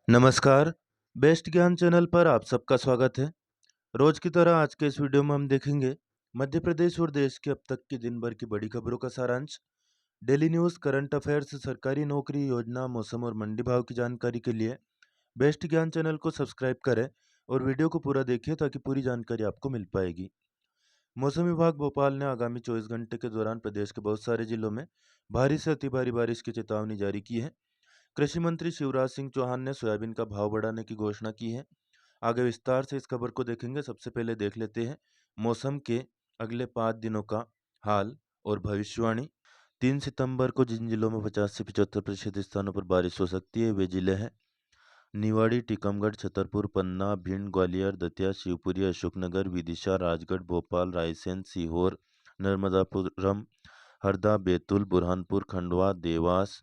नमस्कार, बेस्ट ज्ञान चैनल पर आप सबका स्वागत है। रोज की तरह आज के इस वीडियो में हम देखेंगे मध्य प्रदेश और देश के अब तक की दिन भर की बड़ी खबरों का सारांश। डेली न्यूज़, करंट अफेयर्स, सरकारी नौकरी, योजना, मौसम और मंडी भाव की जानकारी के लिए बेस्ट ज्ञान चैनल को सब्सक्राइब करें और वीडियो को पूरा देखिए ताकि पूरी जानकारी आपको मिल पाएगी। मौसम विभाग भोपाल ने आगामी 24 घंटे के दौरान प्रदेश के बहुत सारे जिलों में भारी से अति भारी बारिश की चेतावनी जारी की है। कृषि मंत्री शिवराज सिंह चौहान ने सोयाबीन का भाव बढ़ाने की घोषणा की है। आगे विस्तार से इस खबर को देखेंगे। सबसे पहले देख लेते हैं मौसम के अगले 5 दिनों का हाल और भविष्यवाणी। 3 सितंबर को जिन जिलों में 50 से 75% स्थानों पर बारिश हो सकती है वे जिले हैं निवाड़ी, टीकमगढ़, छतरपुर, पन्ना, भिंड, ग्वालियर, दतिया, शिवपुरी, अशोकनगर, विदिशा, राजगढ़, भोपाल, रायसेन, सीहोर, नर्मदापुरम, हरदा, बैतूल, बुरहानपुर, खंडवा, देवास,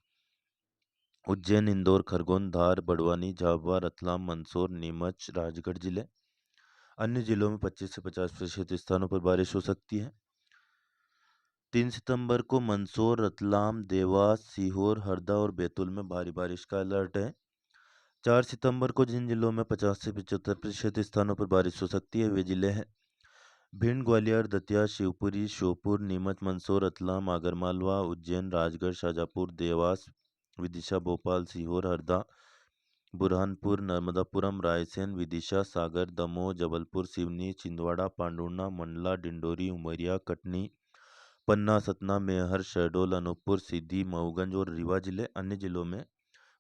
उज्जैन, इंदौर, खरगोन, धार, बड़वानी, झाबुआ, रतलाम, मंदसौर, नीमच, राजगढ़ जिले। अन्य जिलों में 25 से 50% स्थानों पर बारिश हो सकती है। 3 सितंबर को मंदसौर, रतलाम, देवास, सीहोर, हरदा और बैतूल में भारी बारिश का अलर्ट है। 4 सितंबर को जिन जिलों में 50 से 75% स्थानों पर बारिश हो सकती है वे जिले हैं भिंड, ग्वालियर, दतिया, शिवपुरी, श्योपुर, नीमच, मंदसौर, रतलाम, आगरमालवा, उज्जैन, राजगढ़, शाजापुर, देवास, विदिशा, भोपाल, सीहोर, हरदा, बुरहानपुर, नर्मदापुरम, रायसेन, विदिशा, सागर, दमोह, जबलपुर, सिवनी, छिंदवाड़ा, पांडुर्णा, मंडला, डिंडोरी, उमरिया, कटनी, पन्ना, सतना, मेहर, शहडोल, अनूपपुर, सीधी, मऊगंज और रीवा जिले। अन्य जिलों में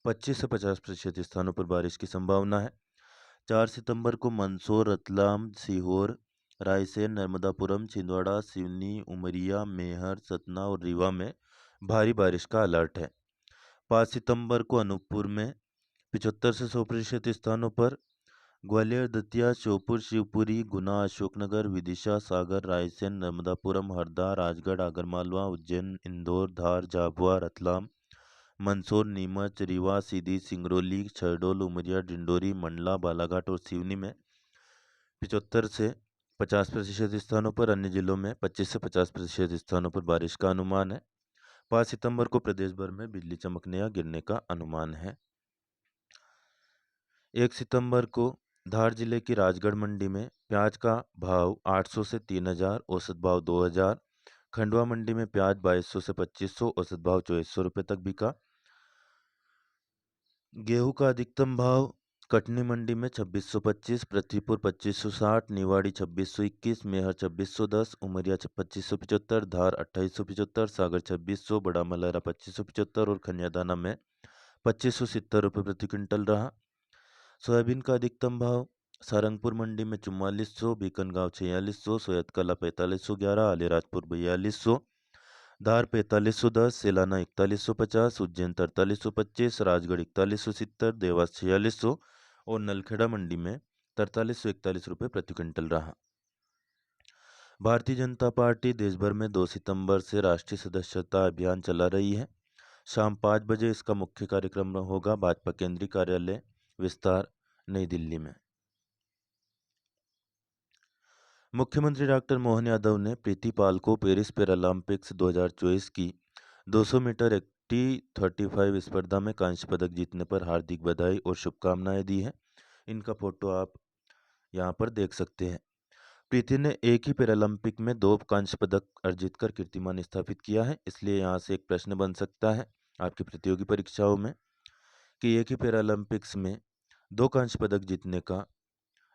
25 से 50% स्थानों पर बारिश की संभावना है। 4 सितंबर को मंदसौर, रतलाम, सीहोर, रायसेन, नर्मदापुरम, छिंदवाड़ा, सिवनी, उमरिया, मेहर, सतना और रीवा में भारी बारिश का अलर्ट है। 5 सितंबर को अनूपपुर में 75 से 100% स्थानों पर, ग्वालियर, दतिया, श्योपुर, शिवपुरी, गुना, अशोकनगर, विदिशा, सागर, रायसेन, नर्मदापुरम, हरदा, राजगढ़, आगरमालवा, उज्जैन, इंदौर, धार, झाबुआ, रतलाम, मंदसौर, नीमच, रीवा, सीधी, सिंगरौली, शहडोल, उमरिया, डिंडोरी, मंडला, बालाघाट और सिवनी में 75 से 50% स्थानों पर, अन्य जिलों में 25 से 50% स्थानों पर बारिश का अनुमान है। 5 सितंबर को प्रदेश भर में बिजली चमकने या गिरने का अनुमान है। 1 सितंबर को धार जिले की राजगढ़ मंडी में प्याज का भाव 800 से 3000, औसत भाव 2000। खंडवा मंडी में प्याज 2200 से 2500, औसत भाव 2400 रुपये तक बिका। गेहूं का अधिकतम भाव कटनी मंडी में 2625, पृथ्वीपुर 2560, निवाड़ी 2621, मेहर 2610, उमरिया 2575, धार 2875, सागर 2600, बड़ा मलहरा 2575 और खनियादाना में 2570 रुपये प्रति क्विंटल रहा। सोयाबीन का अधिकतम भाव सारंगपुर मंडी में 4400, बीकनगांव 4600, सोयतकला 4511, अलीराजपुर 4200, धार 4510, सेलाना 4150, उज्जैन 4325, राजगढ़ 4170, देवास 4600 और नलखेड़ा मंडी में 4341 रुपये प्रति क्विंटल रहा। भारतीय जनता पार्टी देश भर में 2 सितंबर से राष्ट्रीय सदस्यता अभियान चला रही है। शाम 5 बजे इसका मुख्य कार्यक्रम होगा भाजपा केंद्रीय कार्यालय विस्तार, नई दिल्ली में। मुख्यमंत्री डॉक्टर मोहन यादव ने प्रीति पाल को पेरिस पैरालंपिक्स 2024 की 200 मीटर T35 स्पर्धा में कांस्य पदक जीतने पर हार्दिक बधाई और शुभकामनाएं दी हैं। इनका फोटो आप यहां पर देख सकते हैं। प्रीति ने एक ही पैरालंपिक में 2 कांस्य पदक अर्जित कर कीर्तिमान स्थापित किया है। इसलिए यहाँ से एक प्रश्न बन सकता है आपकी प्रतियोगी परीक्षाओं में कि एक ही पैरालंपिक्स में 2 कांस्य पदक जीतने का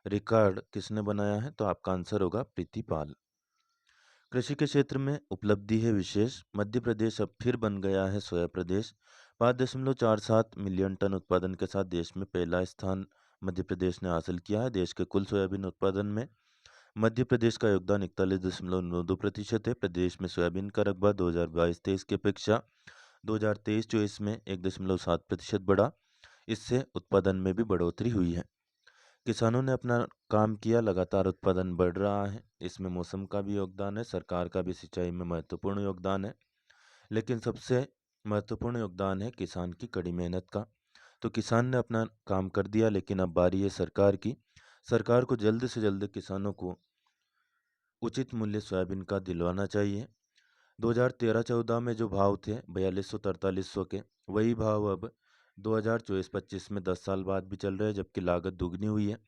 रिकॉर्ड किसने बनाया है, तो आपका आंसर होगा प्रीति पाल। कृषि के क्षेत्र में उपलब्धि है विशेष। मध्य प्रदेश अब फिर बन गया है सोया प्रदेश। 5.47 मिलियन टन उत्पादन के साथ देश में पहला स्थान मध्य प्रदेश ने हासिल किया है। देश के कुल सोयाबीन उत्पादन में मध्य प्रदेश का योगदान 41.92% है। प्रदेश में सोयाबीन का रकबा 2022-23 की अपेक्षा 2023-24 में 1.7% बढ़ा। इससे उत्पादन में भी बढ़ोतरी हुई है। किसानों ने अपना काम किया, लगातार उत्पादन बढ़ रहा है। इसमें मौसम का भी योगदान है, सरकार का भी सिंचाई में महत्वपूर्ण योगदान है, लेकिन सबसे महत्वपूर्ण योगदान है किसान की कड़ी मेहनत का। तो किसान ने अपना काम कर दिया, लेकिन अब बारी है सरकार की। सरकार को जल्द से जल्द किसानों को उचित मूल्य सोयाबीन का दिलवाना चाहिए। 2013-14 में जो भाव थे 4200-4300 के, वही भाव अब 2024-25 में 10 साल बाद भी चल रहे हैं, जबकि लागत दुगनी हुई है।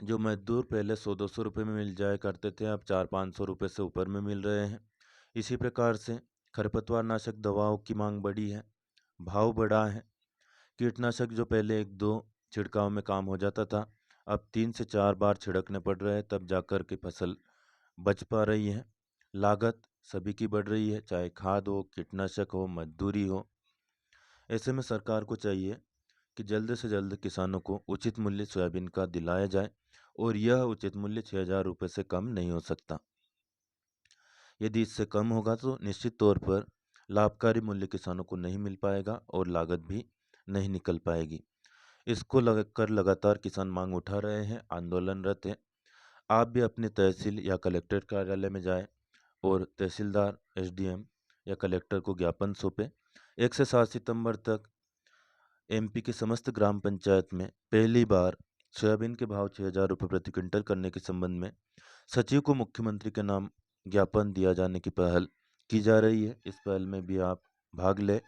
जो मजदूर पहले 100-200 रुपये में मिल जाया करते थे, अब 400-500 रुपये से ऊपर में मिल रहे हैं। इसी प्रकार से खरपतवार नाशक दवाओं की मांग बढ़ी है, भाव बढ़ा है। कीटनाशक जो पहले 1-2 छिड़काव में काम हो जाता था, अब 3 से 4 बार छिड़कने पड़ रहे हैं, तब जाकर के फसल बच पा रही है। लागत सभी की बढ़ रही है, चाहे खाद हो, कीटनाशक हो, मजदूरी हो। ऐसे में सरकार को चाहिए कि जल्द से जल्द किसानों को उचित मूल्य सोयाबीन का दिलाया जाए, और यह उचित मूल्य 6,000 रुपये से कम नहीं हो सकता। यदि इससे कम होगा तो निश्चित तौर पर लाभकारी मूल्य किसानों को नहीं मिल पाएगा और लागत भी नहीं निकल पाएगी। इसको लेकर लगातार किसान मांग उठा रहे हैं, आंदोलनरत हैं। आप भी अपने तहसील या कलेक्ट्रेट कार्यालय में जाएं और तहसीलदार, एसडीएम या कलेक्टर को ज्ञापन सौंपें। 1 से 7 सितंबर तक एमपी के समस्त ग्राम पंचायत में पहली बार सोयाबीन के भाव 6,000 रुपये प्रति क्विंटल करने के संबंध में सचिव को मुख्यमंत्री के नाम ज्ञापन दिया जाने की पहल की जा रही है। इस पहल में भी आप भाग ले।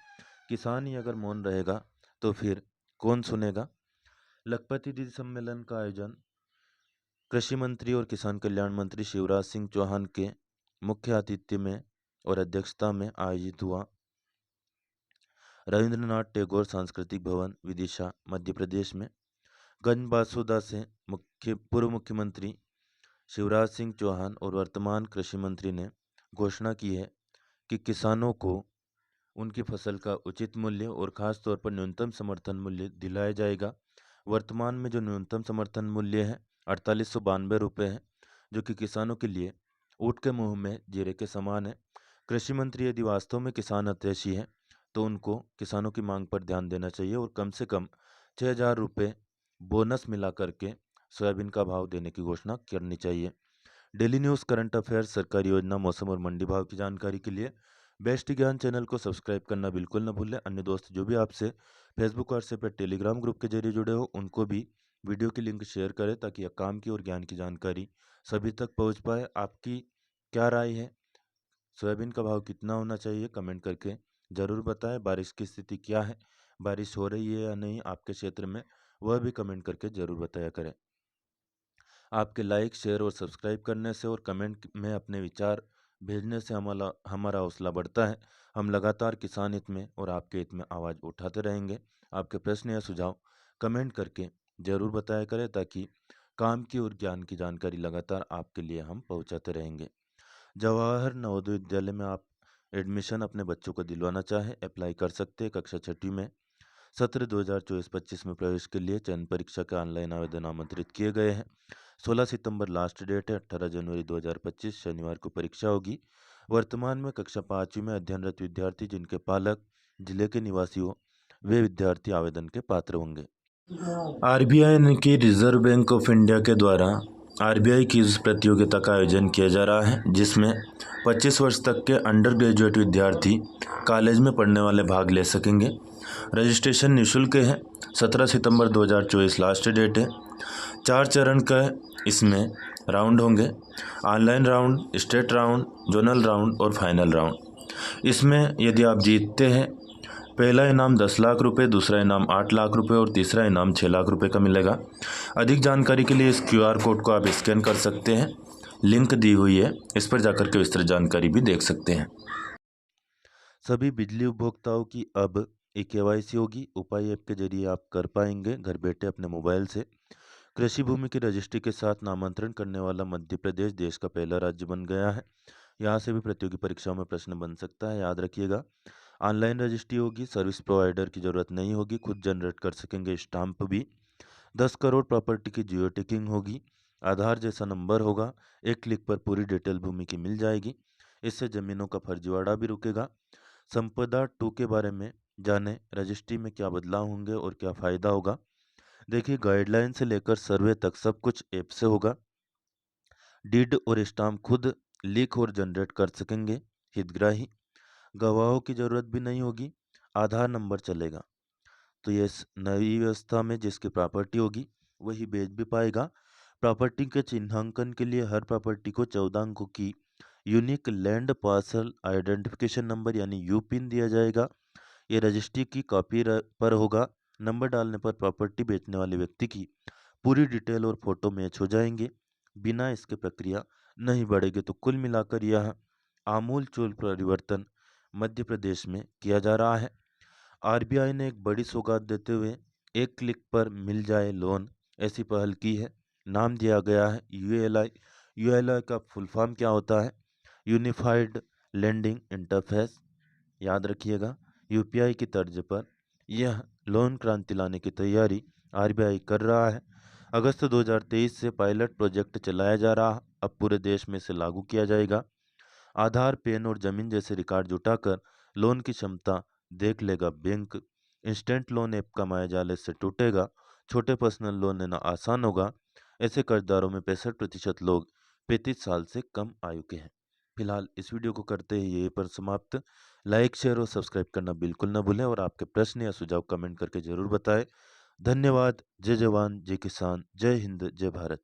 किसान ही अगर मौन रहेगा तो फिर कौन सुनेगा। लखपति दीदी सम्मेलन का आयोजन कृषि मंत्री और किसान कल्याण मंत्री शिवराज सिंह चौहान के मुख्य आतिथ्य में और अध्यक्षता में आयोजित हुआ। रविंद्रनाथ टैगोर सांस्कृतिक भवन, विदिशा, मध्य प्रदेश में गंजबासुदा से पूर्व मुख्यमंत्री शिवराज सिंह चौहान और वर्तमान कृषि मंत्री ने घोषणा की है कि किसानों को उनकी फसल का उचित मूल्य और खास तौर पर न्यूनतम समर्थन मूल्य दिलाया जाएगा। वर्तमान में जो न्यूनतम समर्थन मूल्य है 4892 रुपये है, जो कि किसानों के लिए ऊँट के मुंह में जीरे के समान है। कृषि मंत्री यदि वास्तव में किसान हितैषी है तो उनको किसानों की मांग पर ध्यान देना चाहिए और कम से कम 6,000 रुपये बोनस मिला करके सोयाबीन का भाव देने की घोषणा करनी चाहिए। डेली न्यूज़, करंट अफेयर्स, सरकारी योजना, मौसम और मंडी भाव की जानकारी के लिए बेस्ट ज्ञान चैनल को सब्सक्राइब करना बिल्कुल न भूलें। अन्य दोस्त जो भी आपसे फेसबुक, व्हाट्सएप या टेलीग्राम ग्रुप के जरिए जुड़े हो, उनको भी वीडियो की लिंक शेयर करें ताकि काम की और ज्ञान की जानकारी सभी तक पहुंच पाए। आपकी क्या राय है? सोयाबीन का भाव कितना होना चाहिए? कमेंट करके ज़रूर बताएं। बारिश की स्थिति क्या है? बारिश हो रही है या नहीं आपके क्षेत्र में? वह भी कमेंट करके ज़रूर बताया करें। आपके लाइक, शेयर और सब्सक्राइब करने से और कमेंट में अपने विचार भेजने से हमारा हौसला बढ़ता है। हम लगातार किसान हित में और आपके हित में आवाज़ उठाते रहेंगे। आपके प्रश्न या सुझाव कमेंट करके ज़रूर बताया करें ताकि काम की और ज्ञान की जानकारी लगातार आपके लिए हम पहुंचाते रहेंगे। जवाहर नवोदय विद्यालय में आप एडमिशन अपने बच्चों को दिलवाना चाहें, अप्लाई कर सकते हैं। कक्षा 6वीं में सत्र 2024-25 में प्रवेश के लिए चयन परीक्षा के ऑनलाइन आवेदन आमंत्रित किए गए हैं। 16 सितंबर लास्ट डेट है। 18 जनवरी 2025 शनिवार को परीक्षा होगी। वर्तमान में कक्षा 5वीं में अध्ययनरत विद्यार्थी जिनके पालक जिले के निवासी हो, वे विद्यार्थी आवेदन के पात्र होंगे। आरबीआई यानी कि रिजर्व बैंक ऑफ इंडिया के द्वारा आरबीआई की इस प्रतियोगिता का आयोजन किया जा रहा है, जिसमें 25 वर्ष तक के अंडर ग्रेजुएट विद्यार्थी कॉलेज में पढ़ने वाले भाग ले सकेंगे। रजिस्ट्रेशन निःशुल्क है। 17 सितंबर 2024 लास्ट डेट है। 4 चरण का इसमें राउंड होंगे: online round, state round, zonal round और फाइनल राउंड। इसमें यदि आप जीतते हैं, पहला इनाम 10 लाख रुपए, दूसरा इनाम 8 लाख रुपए और तीसरा इनाम 6 लाख रुपए का मिलेगा। अधिक जानकारी के लिए इस क्यूआर कोड को आप स्कैन कर सकते हैं, लिंक दी हुई है, इस पर जाकर के विस्तृत जानकारी भी देख सकते हैं। सभी बिजली उपभोक्ताओं की अब केवाईसी होगी। उपाय ऐप के जरिए आप कर पाएंगे घर बैठे अपने मोबाइल से। कृषि भूमि की रजिस्ट्री के साथ नामांतरण करने वाला मध्य प्रदेश देश का पहला राज्य बन गया है। यहाँ से भी प्रतियोगी परीक्षाओं में प्रश्न बन सकता है, याद रखिएगा। ऑनलाइन रजिस्ट्री होगी, सर्विस प्रोवाइडर की ज़रूरत नहीं होगी, खुद जनरेट कर सकेंगे स्टाम्प भी। 10 करोड़ प्रॉपर्टी की जियो टिकिंग होगी। आधार जैसा नंबर होगा, एक क्लिक पर पूरी डिटेल भूमि की मिल जाएगी। इससे ज़मीनों का फर्जीवाड़ा भी रुकेगा। संपदा 2 के बारे में जाने, रजिस्ट्री में क्या बदलाव होंगे और क्या फ़ायदा होगा। देखिए, गाइडलाइन से लेकर सर्वे तक सब कुछ ऐप से होगा। डीड और स्टाम्प खुद लीक और जनरेट कर सकेंगे हितग्राही। गवाहों की ज़रूरत भी नहीं होगी, आधार नंबर चलेगा। तो ये नई व्यवस्था में जिसकी प्रॉपर्टी होगी वही बेच भी पाएगा। प्रॉपर्टी के चिन्हांकन के लिए हर प्रॉपर्टी को 14 अंकों की unique land parcel identification number यानी यूपिन दिया जाएगा। ये रजिस्ट्री की कॉपी पर होगा। नंबर डालने पर प्रॉपर्टी बेचने वाले व्यक्ति की पूरी डिटेल और फोटो मैच हो जाएंगे। बिना इसके प्रक्रिया नहीं बढ़ेगी। तो कुल मिलाकर यह आमूल-चूल परिवर्तन मध्य प्रदेश में किया जा रहा है। आरबीआई ने एक बड़ी सौगात देते हुए एक क्लिक पर मिल जाए लोन ऐसी पहल की है। नाम दिया गया है यूएलआई। यूएलआई का फुल फॉर्म क्या होता है? Unified lending interface. याद रखिएगा, यूपीआई की तर्ज पर यह लोन क्रांति लाने की तैयारी आरबीआई कर रहा है। अगस्त 2023 से पायलट प्रोजेक्ट चलाया जा रहा, अब पूरे देश में इसे लागू किया जाएगा। आधार, पैन और जमीन जैसे रिकॉर्ड जुटाकर लोन की क्षमता देख लेगा बैंक। इंस्टेंट लोन ऐप का मायाजाल इससे टूटेगा। छोटे पर्सनल लोन लेना आसान होगा। ऐसे कर्जदारों में 65% लोग 35 साल से कम आयु के हैं। फिलहाल इस वीडियो को करते हैं यहीं पर समाप्त। लाइक, शेयर और सब्सक्राइब करना बिल्कुल ना भूलें और आपके प्रश्न या सुझाव कमेंट करके जरूर बताएं। धन्यवाद। जय जवान, जय किसान, जय हिंद, जय भारत।